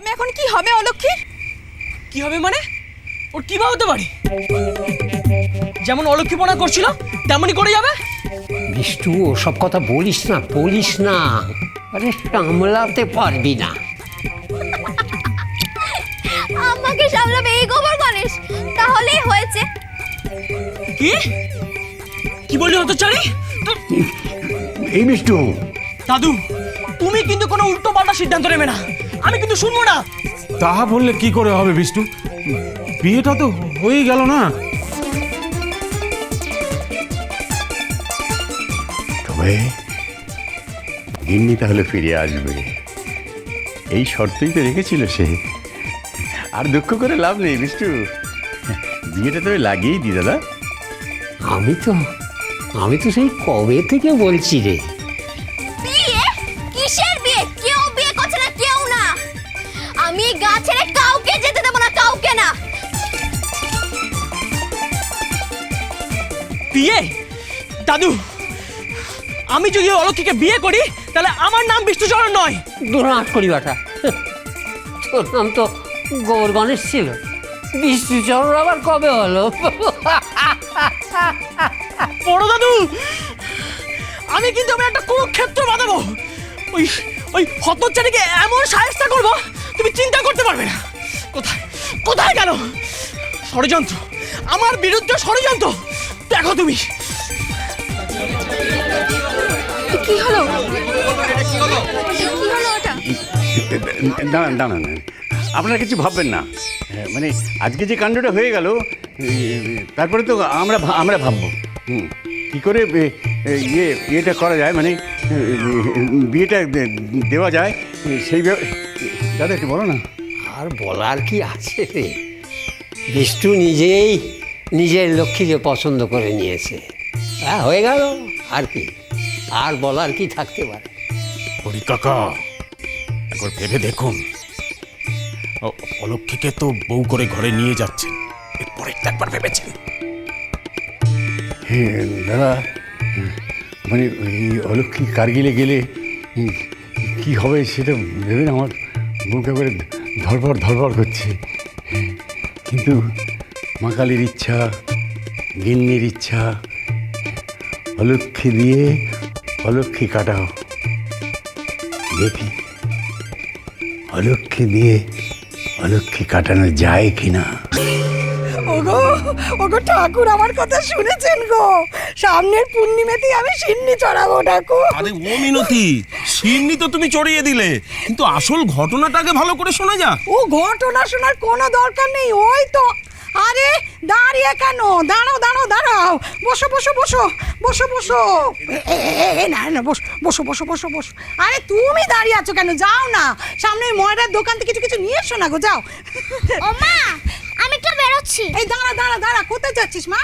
তবে এখন কি হবে অলক্ষীর? কি হবে মানে? ওর কি বা হতে পারে? যেমন অলক্ষীপনা করছিল তেমনই করে যাবে। বিষ্টু ওসব কথা বলিস না। আরে সামলাতে পারবি না। আমাকে সামলাবে এই গোবর গণেশ, তাহলেই হয়েছে। কি কি বললি হতচারী? এই বিষ্টু, দাদু তুমি কিন্তু কোনো উল্টো পাল্টা সিদ্ধান্ত নেবে না, আমি কিন্তু শুনবো না। তাহা বললে কি করে হবে বিষ্টু? বিয়েটা তো হয়েই গেল না। তবে গিন্নি তাহলে ফিরে আসবে, এই শর্তই তো রেখেছিল সে। আর দুঃখ করে লাভ নেই বিষ্টু, বিয়েটা তবে লাগিয়েই দি দাদা। আমি তো সেই কবে থেকে বলছি রে। বিয়ে? কিসের বিয়ে? কেউ বিয়ে করছে না, কেউ না। আমি গা ছেড়ে কাউকে যেতে দেব না, কাউকে না। বিয়ে? দাদু আমি যদি অলক্ষীকে বিয়ে করি তাহলে আমার নাম বিষ্ণুচরণ নয়। দুরাট করি বাটা, তোর নাম তো গোবর গণেশ ছিল, বিষ্ণুচরণ আবার কবে হলো? বড় দাদু আমি কিন্তু একটা কুরুক্ষেত্র বাঁধাবো। ওই হতচারীকে এমন সাহেস্তা করবো তুমি চিন্তা করতে পারবে না। কোথায় কোথায় গেল ষড়যন্ত্র? আমার বিরুদ্ধে ষড়যন্ত্র দেখো তুমি। কি হলো? কি হলো ওটা? দাঁড়ান, আপনারা কিছু ভাববেন না। মানে আজকে যে কাণ্ডটা হয়ে গেল, তারপরে তো আমরা ভাববো কী করে ইয়েটা করা যায়, মানে বিয়েটা দেওয়া যায় সেই দাদা একটু বলো না। আর বলার কি আছে রে, বিষ্টু নিজের লক্ষ্মীকে পছন্দ করে নিয়েছে, হয়ে গেল। আর কি, আর বলার কি থাকতে পারে? হরি কাকা একবার ভেবে দেখুন, অলক্ষীকে তো বউ করে ঘরে নিয়ে যাচ্ছেন, এরপরে একবার ভেবেছেন? হ্যাঁ দাদা, মানে এই অলক্ষী কার্গিলে গেলে কি হবে সেটা ভেবে না আমার বুকে করে ধরপড় করছে। কিন্তু মা কালীর ইচ্ছা, গিন্নির ইচ্ছা, অলক্ষী দিয়ে অলক্ষী কাটাও। দেখি অলক্ষী দিয়ে অলক্ষী কাটানো যায় কিনা। ওগো ঠাকুর, আমার কথা শুনেছেন গো? সামনের পূর্ণিমাতেই আমি সিন্নি চড়াবো ঠাকুর। আরে ও মিনতি, সিন্নি তো তুমি চড়িয়ে দিলে, কিন্তু আসল ঘটনাটাকে ভালো করে শোনা যা। ও ঘটনা শোনার কোনো দরকার নেই, ওই তো। আরে দাঁড়িয়ে কেন? দাঁড়াও, বসো। না বসো। আরে তুমি দাঁড়িয়ে আছো কেন? যাও না, সামনের ময়রার দোকান থেকে কিছু নিয়ে এসো না গো, যাও। ও মা, আমি তো বেরোচ্ছি। এই দাঁড়া, কোথায় যাচ্ছিস মা?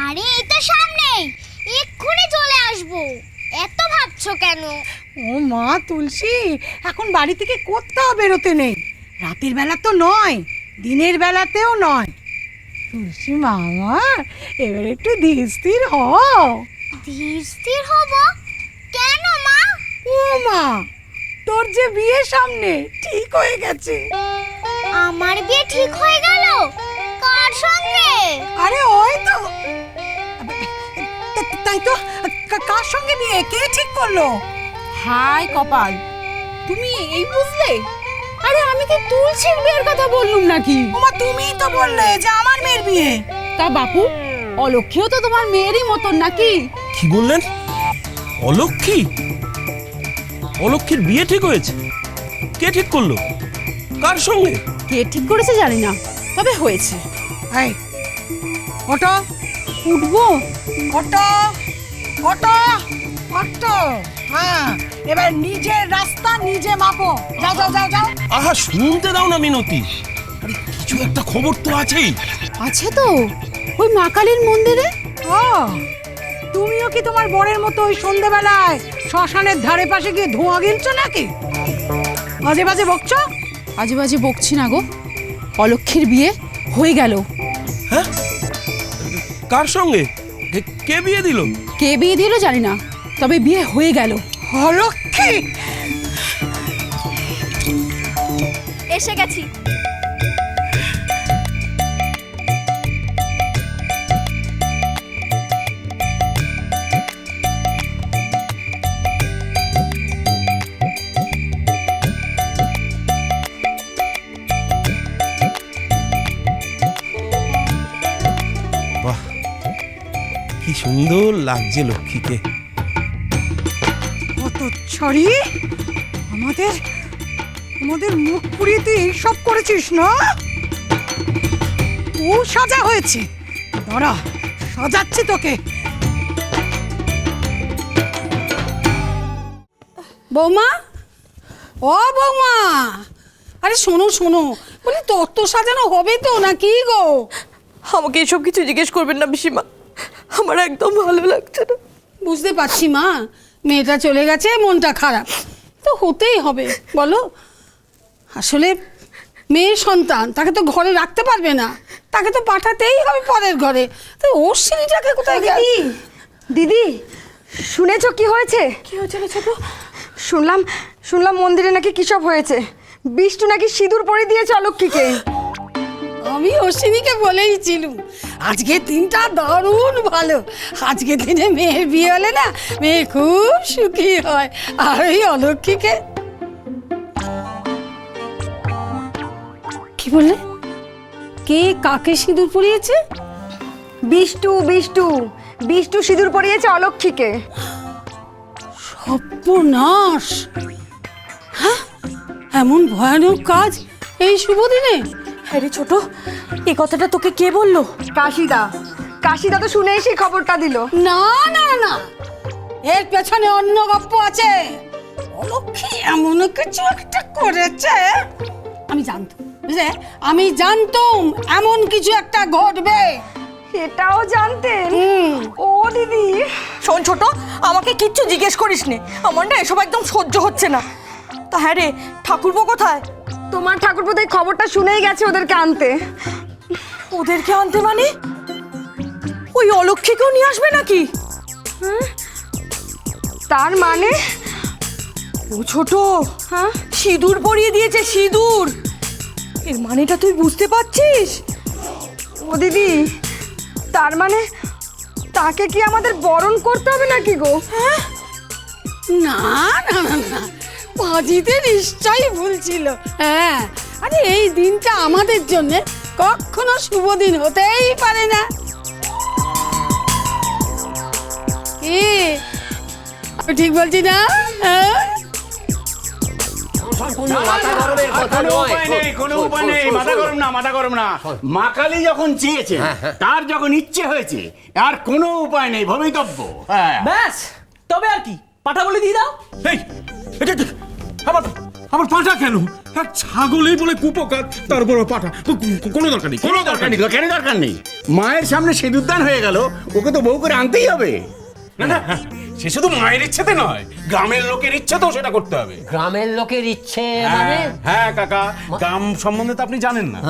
আরে এই তো সামনেই, এক্ষুনি চলে আসবো। এত ভাবছো কেন? ও মা তুলসী, এখন বাড়ি থেকে কোথাও বেরোতে নেই। রাতের বেলা তো নয়, দিনের বেলাতেও নয়। তুলসী মামা, এবার একটু ধীর স্থির হও। ধীর স্থির হব? কেন মা? ও মা, তোর যে বিয়ে সামনে ঠিক হয়ে গেছে। আমার বিয়ে ঠিক হয়ে গেল? কার সঙ্গে? আরে ওই তো, তাই তো। কার সঙ্গে বিয়ে? কে ঠিক করলো? হায় কপাল, তুমি এই বুঝলে? আরে আমি কি তুলসীর বিয়ের কথা বললুম নাকি? ওমা, তুমিই তো বললে যে আমার মেয়ের বিয়ে। তা বাপু, অলক্ষীও তো তোমার মেয়েরই মতন নাকি? কি বললেন? অলক্ষী? অলক্ষীর বিয়ে ঠিক হয়েছে? কে ঠিক করলো? কার সঙ্গে? কে ঠিক করেছে জানি না, তবে হয়েছে। এই অটো, উঠবো? অটো, হ্যাঁ, এবার নিজের রাস্তা নিজে মাপো। যাও। আহা, শুনতে দাও না মিনতি, আরে কিছু একটা খবর তো আছেই। আছে তো, ওই মা কালীর মন্দিরে। ও, তুমিও কি তোমার বরের মতো ওই সন্ধ্যেবেলায় শ্মশানের ধারে পাশে গিয়ে ধোঁয়া গিলছো নাকি? বাজে বকছো? আজে বাজে বকছি না গো, অলক্ষীর বিয়ে হয়ে গেল। হ্যাঁ? কার সঙ্গে? কে বিয়ে দিল? কে বিয়ে দিল জানি না, তবে বিয়ে হয়ে গেল। অলক্ষী? এসে গেছি। বাহ, কি সুন্দর লাগছে লক্ষ্মীকে। কত ছড়ি আমাদের আমাদের মুখ পুড়িয়ে তুই এইসব করেছিস না? ও সাজা হয়েছে, দাঁড়া সাজাচ্ছি তোকে। বৌমা, ও বৌমা, আরে শোনো শোনো, বলি তোর তো সাজানো হবে তো নাকি গো? আমাকে এসব কিছু জিজ্ঞেস করবেন না পিসিমা, আমার একদম ভালো লাগছে না। বুঝতে পারছি মা, মেয়েটা চলে গেছে, মনটা খারাপ তো হতেই হবে বলো। আসলে মেয়ের সন্তান, তাকে তো ঘরে রাখতে পারবে না, তাকে তো পাঠাতেই হবে পরের ঘরে। তো ওর সিঁড়িটাকে কোথায় গেল? দিদি শুনেছো কি হয়েছে? কি হয়েছে রে ছোট? শুনলাম মন্দিরে নাকি কি সব হয়েছে। বিষ্টু নাকি সিঁদুর পরিয়ে দিয়েছে অলক্ষ্মীকে। আমি অশ্বিনীকে বলেইছিলুম আজকে দিনটা দারুণ ভালো, আজকে দিনে মেয়ের বিয়ে হলে না মেয়ে খুব সুখী হয়। আর ওই অলক্ষ্মীকে কি বললে? কে কাকে সিঁদুর পরিয়েছে? বিষ্টু বিষ্টু বিষ্টু সিঁদুর পরিয়েছে অলক্ষ্মীকে। সর্বনাশ! হ্যাঁ, এমন ভয়ানক কাজ এই শুভ দিনে? হ্যাঁ রে ছোট, এই কথাটা তোকে কে বললো? কাশিদা তো শুনেই সেই খবরটা দিল। না না না, এর পেছনে অন্য গপ্প আছে। অলক্ষ্মী এমন কিছু একটা করেছে, আমি জানতাম, বুঝলে, আমি জানতাম এমন কিছু একটা ঘটবে। সেটাও জানতেন? ও দিদি শোন ছোট, আমাকে কিচ্ছু জিজ্ঞেস করিস নে, আমার না এসব একদম সহ্য হচ্ছে না। তা হ্যাঁ রে, ঠাকুরপো কোথায়? তোমার ঠাকুরপো তো এই খবরটা শুনেই গেছে ওদেরকে আনতে। ওদেরকে আনতে মানে? ওই অলক্ষ্মীকেও নিয়ে আসবে নাকি? তার মানে? ও ছোট, হ্যাঁ, সিঁদুর পরিয়ে দিয়েছে, সিঁদুর। এর মানেটা তুই বুঝতে পারছিস? ও দিদি, তার মানে তাকে কি আমাদের বরণ করতে হবে নাকি গো? না না না না, পাজিতে নিশ্চয়ই ভুল ছিল। হ্যাঁ, আরে এই দিনটা আমাদের জন্য কখনো শুভ দিন হতেই পারে না। কি আমি ঠিক বলছি না? হ্যাঁ, কোনো উপায় নেই, মাথা গরম না। মা কালী যখন চেয়েছে, তার যখন ইচ্ছে হয়েছে, আর কোনো উপায় নেই, ভবিতব্য। হ্যাঁ, ব্যাস, তবে আর কি, পাঠা বলে দিয়ে দাও। এই, এটা কি? আমার পাঠা কেন? এক ছাগলেই বলে কুপকার, তার উপর পাঠা। কোনো দরকার নেই, কোনো দরকার নেই। কেন দরকার নেই? মায়ের সামনে সিঁদুরদান হয়ে গেল, ওকে তো বউ করে আনতেই হবে। না না, সে শুধু মায়ের ইচ্ছেতে নয়, গ্রামের লোকের ইচ্ছেতেও সেটা করতে হবে। গ্রামের লোকের ইচ্ছে মানে? হ্যাঁ কাকা, গ্রাম সম্বন্ধে তো আপনি জানেন না।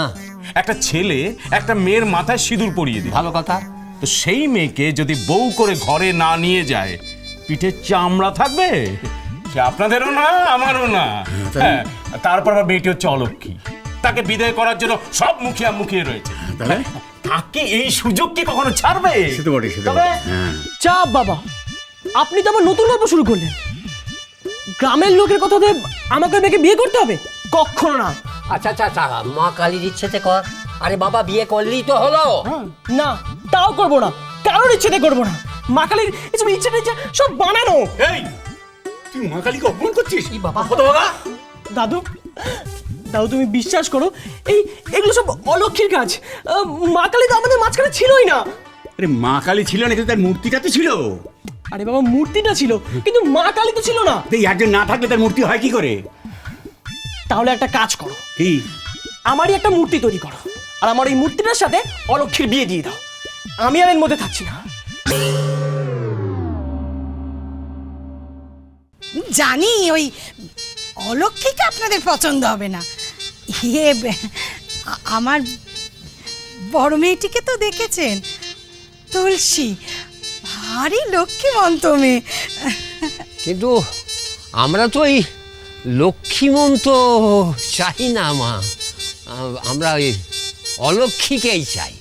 একটা ছেলে একটা মেয়ের মাথায় সিঁদুর পরিয়ে দিল, ভালো কথা। তো সেই মেয়েকে যদি বউ করে ঘরে না নিয়ে যায়, পিঠে চামড়া থাকবে? সে আপনাদেরও না, আমারও না। হ্যাঁ, তারপর আবার মেয়েটি হচ্ছে অলক্ষ্মী, তাকে বিদায় করার জন্য সব মুখিয়ে রয়েছে। তাহলে তাকে এই সুযোগ কি কখনো ছাড়বে? সেটা বটে, সেটা তবে বটে। হ্যাঁ। চাপ বাবা, আপনি তো আবার নতুন গল্প শুরু করলেন। গ্রামের লোকের কথাতে আমাকে মেয়েকে বিয়ে করতে হবে? কখনো না। আচ্ছা আচ্ছা আচ্ছা, মা কালীর ইচ্ছেতে কর। আরে বাবা, বিয়ে করলেই তো হলো। না, তাও করবো না, কারোর ইচ্ছেতে করবো না। মা কালীর এসব ইচ্ছে সব বানানো। এই, তুই মা কালীকে অপমান করছিস? বাবা, দাদু, দাদু তুমি বিশ্বাস করো, এগুলো সব অলক্ষ্মীর কাজ। মা কালী তো আমাদের মাঝখানে ছিলই না। আরে মা কালী ছিল না, কিন্তু তার মূর্তিটা তো ছিল। আরে বাবা, মূর্তিটা ছিল, কিন্তু মা কালী তো ছিল না। এই একজন না থাকলে তার মূর্তি হয় কি করে? তাহলে একটা কাজ করো, কি? আমারই একটা মূর্তি তৈরি করো, আর আমার এই মূর্তিটার সাথে অলক্ষ্মীর বিয়ে দিয়ে দাও। আমি আর এর মধ্যে থাকছি না। জানি ওই অলক্ষ্মীকে আপনাদের পছন্দ হবে না। আমার বড় মেয়েটিকে তো দেখেছেন, তুলসী, ভারী লক্ষ্মীমন্ত মেয়ে। কিন্তু আমরা তো এই লক্ষ্মীমন তো চাই না মা, আমরা ওই অলক্ষ্মীকেই চাই।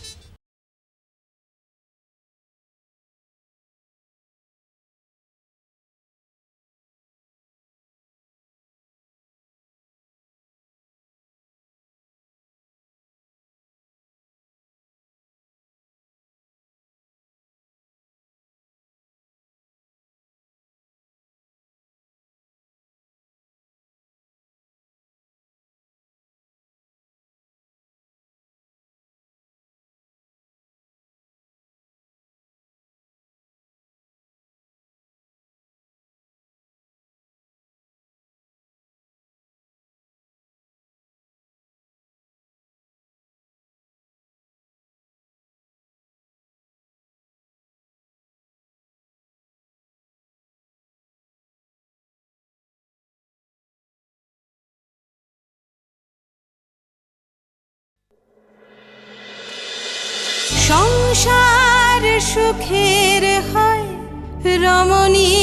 সংসার সুখের হয় রমণী